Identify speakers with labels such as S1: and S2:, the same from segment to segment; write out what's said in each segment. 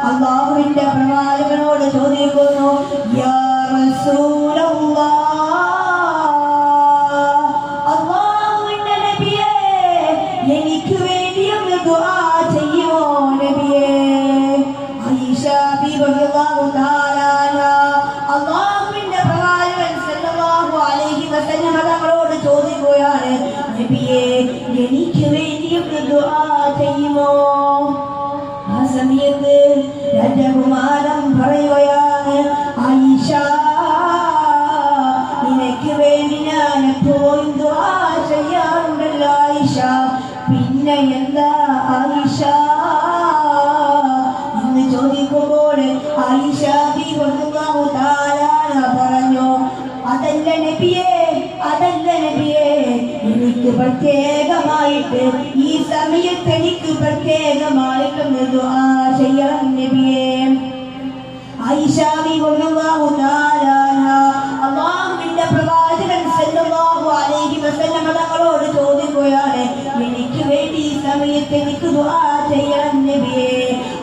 S1: അല്ലാഹുവിന്റെ പ്രവാചകനോട് ചോദിക്കുന്നു, യാ റസൂലല്ലാഹ്, അല്ലാഹുവിന്റെ നബിയേ, എനിക്ക് വേണ്ടി ഒന്ന് ദുആ ചെയ്യുമോ നബിയേ? ആയിഷ ബീവി റളിയല്ലാഹു തആല അല്ലാഹുവിന്റെ പ്രവാചകൻ സല്ലല്ലാഹു അലൈഹി വസല്ലം തങ്ങളോട് ചോദിക്കുകയാണ്, നബിയേ, എനിക്ക് വേണ്ടി ഒന്ന് ദുആ ചെയ്യുമോ? ആ സമയത്ത് രാജകുമാരൻ പറയുകയാണ്, ആയിഷ, നിനക്ക് വേണ്ടി ഞാൻ എപ്പോഴും ദുആ ചെയ്യാറുണ്ടല്ലോ ആയിഷ, പിന്നെ എന്താ ആയിഷ എന്ന് ചോദിക്കുമ്പോൾ ആയിഷ ബീവി റളിയല്ലാഹു തആല പറഞ്ഞു, അതല്ല നബിയേ, അതല്ല നബിയേ, എനിക്ക് പ്രത്യേകമായിട്ട് ഈ സമയത്ത് എനിക്ക് പ്രത്യേകമായിട്ടൊന്ന് ദുആ ചെയ്യണം നബിയേ. ആയിഷ ബീവി റളിയല്ലാഹു തആല അല്ലാഹുവിന്റെ പ്രവാചകൻ സല്ലല്ലാഹു അലൈഹി വസല്ലം തങ്ങളോട് ചോദിക്കുകയാണ്, എനിക്ക് വേണ്ടി ഈ സമയത്ത് എനിക്ക് ദുആ ചെയ്യണം നബിയേ.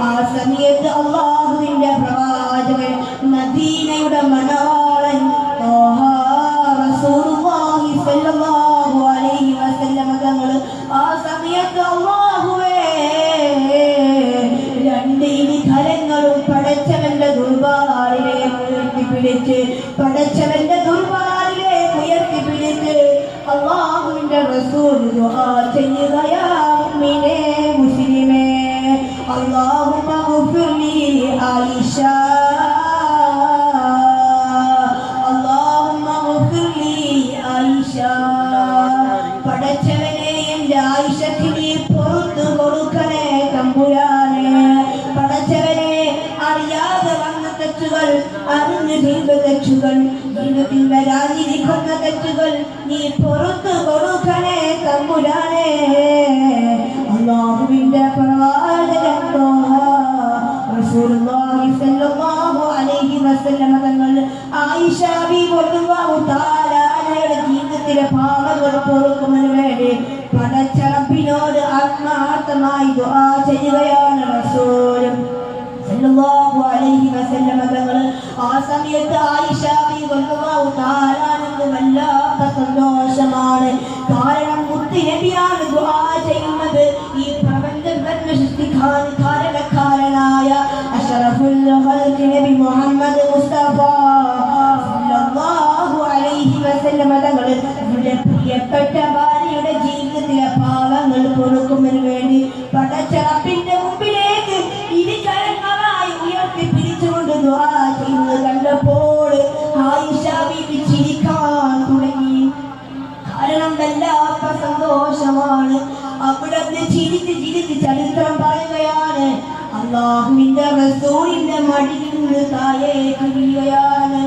S1: ആ സമയത്ത് അല്ലാഹുവിന്റെ പ്രവാചകൻ മദീനയുടെ മണവാളൻ റസൂലുള്ളാഹി സ്വല്ലല്ലാഹു അലൈഹി വസല്ലം തങ്ങൾ ആ സമയത്ത് അല്ലാഹുവേ രണ്ട് കരങ്ങളും പടച്ചവന്റെ ദുർബാറിലേക്ക് ഉയർത്തിപ്പിടിച്ച്, പടച്ചവന്റെ ദുർബാറിലേക്ക് ഉയർത്തിപ്പിടിച്ച് അല്ലാഹുവിന്റെ റസൂൽ ദുആ ചെയ്യുകയാ, മുഅ്മിനേ മുസ്ലിമേ, അല്ലാഹുമ്മ ഗഫിർ ലി ആയിഷ, പടച്ചവനെ എന്റെ ആയിഷക്ക് നീ പുറത്തു കൊടുക്കണേ തമ്പുരാനെ. പടച്ചവനെ അറിയാതെ വന്ന തെറ്റുകൾ, അറിഞ്ഞു ചെയ്ത തെറ്റുകൾ, ജീവിതത്തിൽ വരാതിരിക്കുന്ന തെറ്റുകൾ നീ പുറത്തു കൊടുക്കണേ തമ്പുരാനെ. അല്ലാഹുവിന്റെ പ്രവാചകൻ റസൂലുള്ളാഹി സ്വല്ലല്ലാഹു അലൈഹി വസല്ലം തങ്ങൾ ആയിഷ ബീവി റളിയല്ലാഹു തആല ജീവിതത്തിലെ പാപങ്ങൾ പൊറുക്കുന്നതിന് വേണ്ടി പടച്ച റബ്ബിനോട് ആത്മാർത്ഥമായി ദുആ ചെയ്യുകയാണ് റസൂൽ സല്ലല്ലാഹു അലൈഹി വസല്ലം തങ്ങൾ. ആ സമയത്ത് ആയിഷ ബീവി റളിയല്ലാഹു തആല വല്ലാത്ത സന്തോഷമാണ്. കാരണം മുത്ത് നബിയാണ് ദുആ ചെയ്യുന്നത്. ഈ പ്രപഞ്ചം തന്നെ സൃഷ്ടിക്കാൻ കാരണക്കാരനായ അഷ്റഫുൽ ഖൽഖ് നബി മുഹമ്മദ് മുസ്തഫ സല്ലല്ലാഹു അലൈഹി വസല്ലം തങ്ങൾ നമ്മുടെ പ്രിയപ്പെട്ട ഭാര്യയുടെ ജീവിതത്തിലെ പാവങ്ങൾ പൊറുക്കുന്നതിന് വേണ്ടി പടച്ച റബ്ബിന്റെ മുമ്പിലേക്ക് ഇരുകരങ്ങളായി ഉയർത്തി പിടിച്ചുകൊണ്ട് ദുആ ചെയ്യുന്നത് കണ്ടപ്പോൾ ആയിഷ ബീവി ചിരിക്കാൻ തുടങ്ങി. കാരണം വല്ലാത്ത സന്തോഷമാണ്. അവിടുന്ന് ചിരിച്ച് ചിരിച്ച് ചരിത്രം പറയുകയാണ്, അല്ലാഹുവിന്റെ റസൂലിന്റെ മടിയിൽ നിന്ന് താഴേക്ക് വീഴുകയാണ്.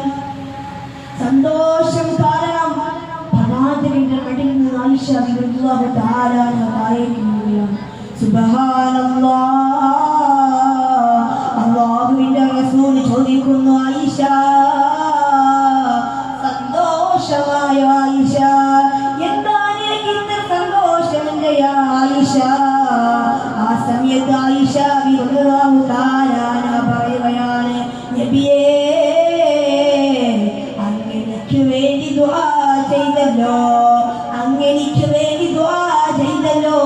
S1: സന്തോഷം കാരണം പ്രവാചകന്റെ മടിയിൽ നിന്ന് ആയിഷ ബീവി റളിയല്ലാഹു തആല താഴേക്ക് വീഴുകയാണ്. സുബ്ഹാനല്ലാഹ്, അല്ലാഹുവിന്റെ റസൂൽ ചോദിക്കുന്നു, ആയിഷ സന്തോഷമായ ആയിഷ, എന്താ നിനക്ക് ഇത്ര സന്തോഷം എന്റെ ആയിഷ? ആ സമയത്ത് ആയിഷ ബീവി റളിയല്ലാഹു തആല പറയുകയാണ്, നബിയേ, അങ്ങനെക്ക് വേണ്ടി ദുആ ചെയ്തല്ലോ, അങ്ങനെക്ക് വേണ്ടി ദുആ ചെയ്തല്ലോ,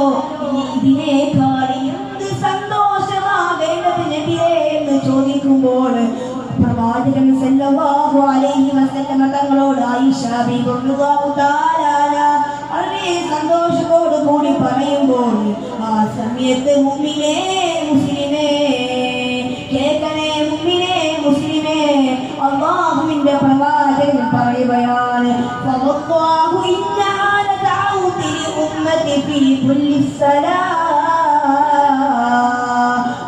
S1: ഇനി ഇതിനേക്കാൾ എന്ത് സന്തോഷമാകേണ്ടത് നബിയേ എന്ന് ചോദിക്കുമ്പോൾ പ്രവാചകൻ സല്ലല്ലാഹു അലൈഹി വസല്ലം തങ്ങളോട് ആയിഷ ബീവി റളിയല്ലാഹു തആല വളരെ സന്തോഷത്തോടു കൂടി പറയുമ്പോൾ ആ സമയത്ത് മുഅ്മിനേ മുസ്ലിമേ, കേൾക്കണേ മുഅ്മിനേ മുസ്ലിമേ, അല്ലാഹുവിന്റെ പ്രവാചകൻ പറയുകയാണ്, വല്ലാഹു ഇന്നഹാ ലദഅഉതി ഉമ്മതി ഫീ കുല്ലി സലാം.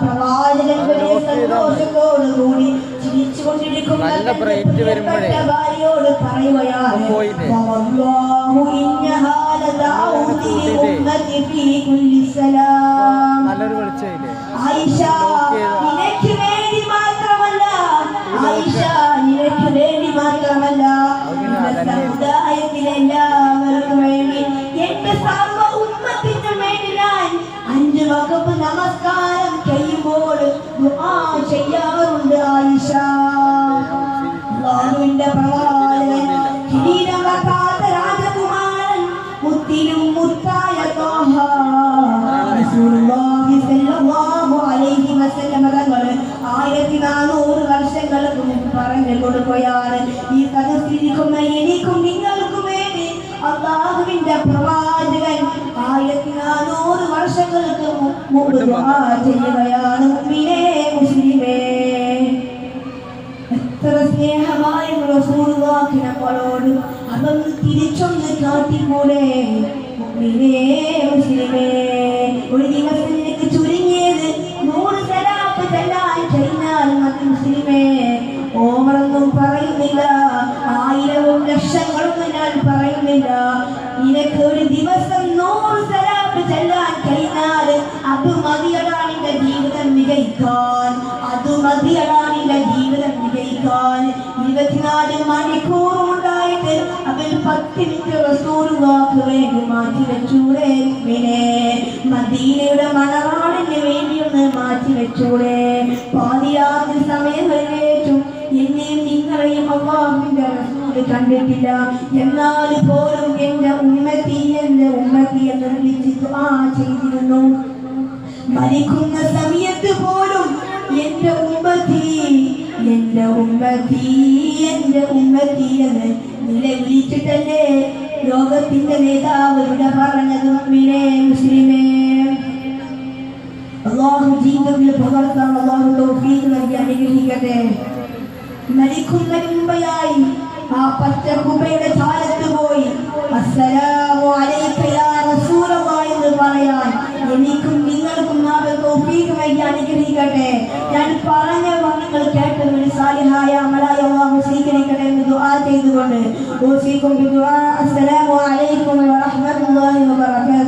S1: പ്രവാചകൻ വലിയ സന്തോഷത്തോടു കൂടി ചിരിച്ചുകൊണ്ടിരിക്കുന്ന ഭാര്യയോട് പറയുകയാണ്, വല്ലാഹു ഇന്നഹാ ലദഅഉതി ഉമ്മതി ഫീ കുല്ലി സലാം. ആയിഷ, നിനക്ക് വേണ്ടി മാത്രമല്ല, ആയിഷ, നിനക്ക് വേണ്ടി മാത്രമല്ല, സമുദായത്തിലെ എല്ലാവർക്കും വേണ്ടി, എന്റെ സർവ്വ ഉമ്മത്തിനും വേണ്ടി ഞാൻ 5 വഖഫ് നമസ്കാരം ഓർമ്മപ്പെടുത്തുകയാണ്. ഈ സദസ്സിലിരിക്കുന്ന എനിക്കും നിങ്ങൾക്കും വേണ്ടി അല്ലാഹുവിന്റെ പ്രവാചകൻ 1400 വർഷങ്ങൾക്ക് മുമ്പ് ദുആ ചെയ്യുകയാണ്. മുഅ്മിനേ മുസ്ലിമേ, എത്ര സ്നേഹമായ റസൂലുള്ളാഹി നമ്മളോട് അതൊന്ന് തിരിച്ചൊന്ന് കാട്ടിക്കൂടെ? മുഅ്മിനേ മുസ്ലിമേ, ഒരു ദിവസം നിനക്ക് ചുരുങ്ങിയത് 100 സലാത്ത് ചെല്ലാൻ കഴിഞ്ഞാൽ മതി മുസ്ലിമേ. ഓമറൊന്നും പറയുന്നില്ല, 1000 ലക്ഷങ്ങളൊന്നും ഞാൻ പറയുന്നില്ല. നിനക്ക് ഒരു ദിവസം 100 സലാത്ത് ചെല്ലാൻ കഴിഞ്ഞാൽ അത് മതിയടാ നിന്റെ ജീവിതം വിജയിക്കാൻ. അത് മതിയടാ നിന്റെ ജീവിതം വിജയിക്കാൻ. 24 മണിക്കൂറുണ്ടായിട്ട് അതിൽ 10 മിനിറ്റ് റസൂലുള്ളാഹിക്ക് വേണ്ടി മാറ്റി വെച്ചൂടെ? മദീനയുടെ മണവാളിന് വേണ്ടി ഒന്ന് മാറ്റി വെച്ചൂടെ? പാതിരാത്രി സമയങ്ങളിലേക്കും എന്നെയും നിങ്ങളെയും അല്ലാഹുവിന്റെ റസൂൽ കണ്ടിട്ടില്ല. എന്നാൽ പോലും എന്റെ ഉമ്മത്തി എന്ന് വിളിച്ച് ദുആ ചെയ്തിരുന്നു. മരിക്കുന്ന സമയത്ത് പോലും എന്റെ ഉമ്മത്തി എന്ന് നിലവിളിച്ചിട്ടല്ലേ ലോകത്തിന്റെ നേതാവ് ഇവിടെ പറഞ്ഞത്? മുഅ്മിനേ മുസ്ലിമേ, അല്ലാഹു ജീവിതത്തിൽ പകർത്താൻ അല്ലാഹു തൗഫീഖ് നൽകി അനുഗ്രഹിക്കട്ടെ. മരിക്കുന്നതിന് മുമ്പായി ആ പച്ച കുബയുടെ ചാരത്ത് പോയി അസ്സലാമു അലൈക യാ റസൂലല്ലാഹ് എന്ന് പറയാൻ എനിക്കും നിങ്ങൾക്കും തൗഫീഖ് നൽകി അനുഗ്രഹിക്കട്ടെ. ഞാൻ പറഞ്ഞ വാക്കുകൾ കേട്ടതിന് സാലിഹായ അമലായ അല്ലാഹു സ്വീകരിക്കട്ടെ എന്ന് ദുആ ചെയ്തുകൊണ്ട് അസ്സലാമു അലൈക്കും വറഹ്മത്തുള്ളാഹി വബറകാതുഹു.